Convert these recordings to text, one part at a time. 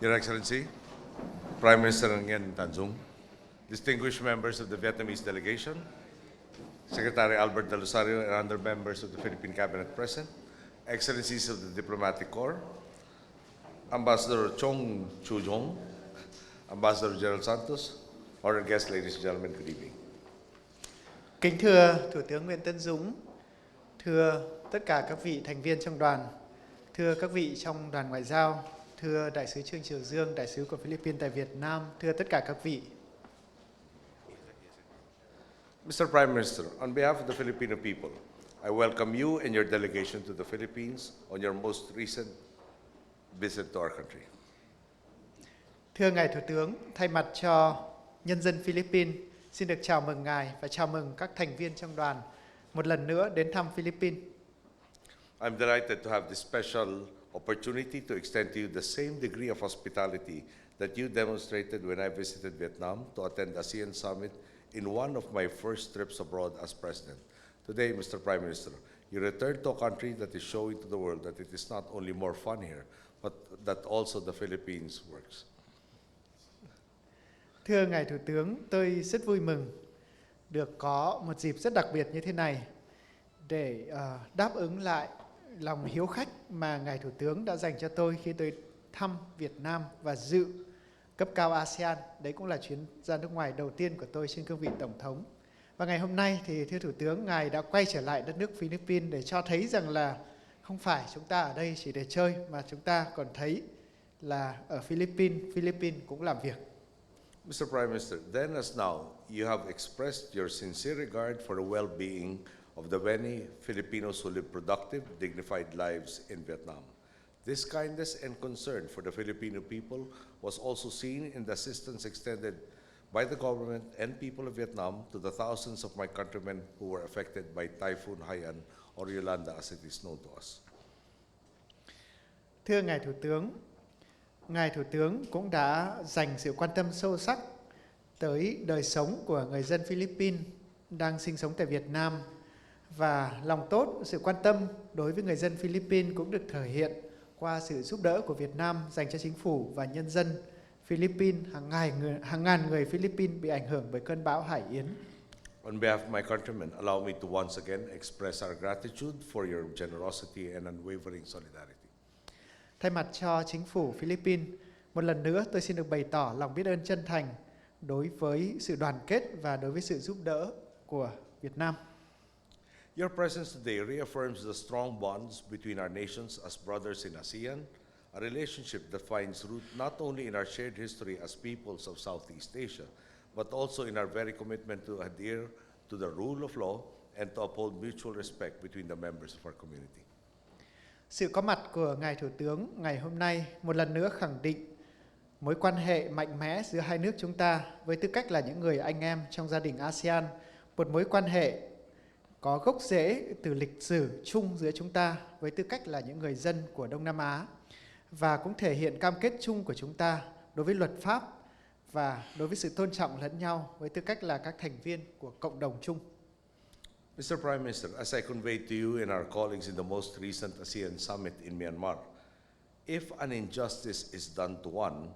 Your Excellency, Prime Minister Nguyen, Dung, distinguished members of the Vietnamese delegation, Secretary Albert De Rosario and other members of the Philippine Cabinet present, Excellencies of the Diplomatic Corps, Ambassador Chong Chu-jong, Ambassador Gerald Santos, honored guests, ladies and gentlemen, good evening. Kính thưa Thủ tướng Nguyễn Tấn Dũng, thưa tất cả các vị thành viên trong đoàn, thưa các vị trong đoàn ngoại giao, thưa Đại sứ Trương Triều Dương, Đại sứ của Philippines tại Việt Nam, thưa tất cả các vị. Mr. Prime Minister, on behalf of the Filipino people, I welcome you and your delegation to the Philippines on your most recent visit to our country. Thưa Ngài Thủ tướng, thay mặt cho nhân dân Philippines, xin được chào mừng Ngài và chào mừng các thành viên trong đoàn một lần nữa đến thăm Philippines. I'm delighted to have this special opportunity to extend to you the same degree of hospitality that you demonstrated when I visited Vietnam to attend ASEAN Summit in one of my first trips abroad as President. Today, Mr. Prime Minister, you return to a country that is showing to the world that it is not only more fun here, but that also the Philippines works. Thưa Ngài Thủ tướng, tôi rất vui mừng được có một dịp rất đặc biệt như thế này để đáp ứng lại lòng hiếu khách mà Ngài Thủ tướng đã dành cho tôi khi tôi thăm Việt Nam và dự cấp cao ASEAN. Đấy cũng là chuyến ra nước ngoài đầu tiên của tôi trên cương vị Tổng thống. Và ngày hôm nay thì thưa Thủ tướng, Ngài đã quay trở lại đất nước Philippines để cho thấy rằng là không phải chúng ta ở đây chỉ để chơi, mà chúng ta còn thấy là ở Philippines cũng làm việc. Mr. Prime Minister, then as now, you have expressed your sincere regard for the well-being of the many Filipinos who live productive, dignified lives in Vietnam. This kindness and concern for the Filipino people was also seen in the assistance extended by the government and people of Vietnam to the thousands of my countrymen who were affected by Typhoon Haiyan, or Yolanda as it is known to us. Thưa Ngài Thủ tướng cũng đã dành sự quan tâm sâu sắc tới đời sống của người dân Philippines đang sinh sống tại Việt Nam, và lòng tốt, sự quan tâm đối với người dân Philippines cũng được thể hiện qua sự giúp đỡ của Việt Nam dành cho chính phủ và nhân dân Philippines. Hàng ngàn người Philippines bị ảnh hưởng bởi cơn bão Hải Yến. On behalf of my countrymen, allow me to once again express our gratitude for your generosity and unwavering solidarity. Thay mặt cho chính phủ Philippines, một lần nữa tôi xin được bày tỏ lòng biết ơn chân thành đối với sự đoàn kết và đối với sự giúp đỡ của Việt Nam. Your presence today reaffirms the strong bonds between our nations as brothers in ASEAN, a relationship that finds root not only in our shared history as peoples of Southeast Asia, but also in our very commitment to adhere to the rule of law and to uphold mutual respect between the members of our community. Sự có mặt của Ngài Thủ tướng ngày hôm nay một lần nữa khẳng định mối quan hệ mạnh mẽ giữa hai nước chúng ta với tư cách là những người anh em trong gia đình ASEAN, một mối quan hệ có gốc rễ từ lịch sử chung giữa chúng ta với tư cách là những người dân của Đông Nam Á, và cũng thể hiện cam kết chung của chúng ta đối với luật pháp và đối với sự tôn trọng lẫn nhau với tư cách là các thành viên của cộng đồng chung. Mr. Prime Minister, as I conveyed to you and our colleagues in the most recent ASEAN Summit in Myanmar, if an injustice is done to one,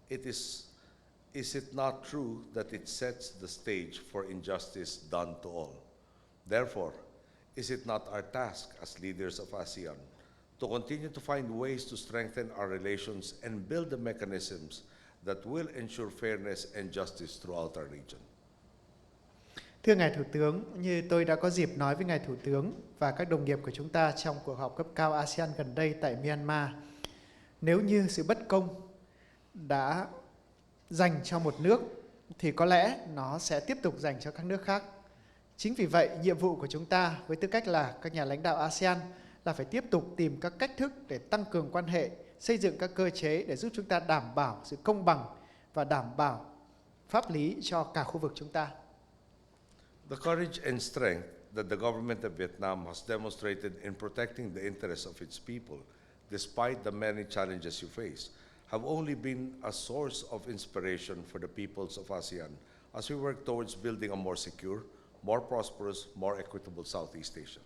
is it not true that it sets the stage for injustice done to all? Therefore, is it not our task as leaders of ASEAN to continue to find ways to strengthen our relations and build the mechanisms that will ensure fairness and justice throughout our region? Thưa Ngài Thủ tướng, như tôi đã có dịp nói với Ngài Thủ tướng và các đồng nghiệp của chúng ta trong cuộc họp cấp cao ASEAN gần đây tại Myanmar, nếu như sự bất công đã dành cho một nước thì có lẽ nó sẽ tiếp tục dành cho các nước khác. Chính vì vậy, nhiệm vụ của chúng ta với tư cách là các nhà lãnh đạo ASEAN là phải tiếp tục tìm các cách thức để tăng cường quan hệ, xây dựng các cơ chế để giúp chúng ta đảm bảo sự công bằng và đảm bảo pháp lý cho cả khu vực chúng ta. The courage and strength that the government of Vietnam has demonstrated in protecting the interests of its people, despite the many challenges you face, have only been a source of inspiration for the peoples of ASEAN as we work towards building a more secure, more prosperous, more equitable Southeast Asia.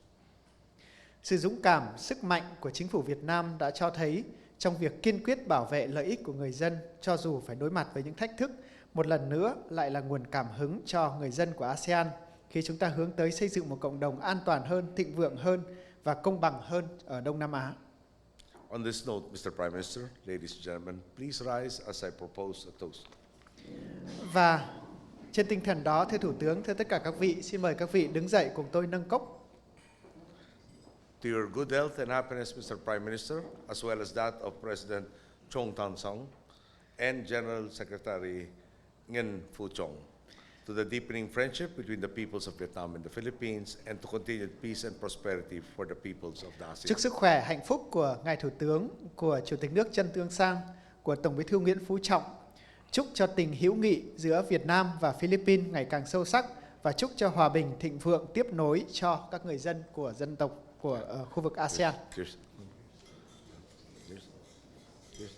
Sự dũng cảm, sức mạnh của chính phủ Việt Nam đã cho thấy trong việc kiên quyết bảo vệ lợi ích của người dân cho dù phải đối mặt với những thách thức, một lần nữa lại là nguồn cảm hứng cho người dân của ASEAN khi chúng ta hướng tới xây dựng một cộng đồng an toàn hơn, thịnh vượng hơn và công bằng hơn ở Đông Nam Á. On this note, Mr. Prime Minister, ladies and gentlemen, please rise as I propose a toast. Và trên tinh thần đó, thưa Thủ tướng, thưa tất cả các vị, xin mời các vị đứng dậy cùng tôi nâng cốc. To your good health and happiness, Mr. Prime Minister, as well as that of President Chong Tan-sung and General Secretary Nguyen Phu-chong, to the deepening friendship between the peoples of Vietnam and the Philippines, and to continued peace and prosperity for the peoples of the ASEAN. Chúc sức khỏe, hạnh phúc của Ngài Thủ tướng, của Chủ tịch nước Trần Tương Sang, của Tổng Bí thư Nguyễn Phú Trọng. Chúc cho tình hữu nghị giữa Việt Nam và Philippines ngày càng sâu sắc và chúc cho hòa bình, thịnh vượng tiếp nối cho các người dân của dân tộc của khu vực ASEAN. Cheers. Cheers. Cheers.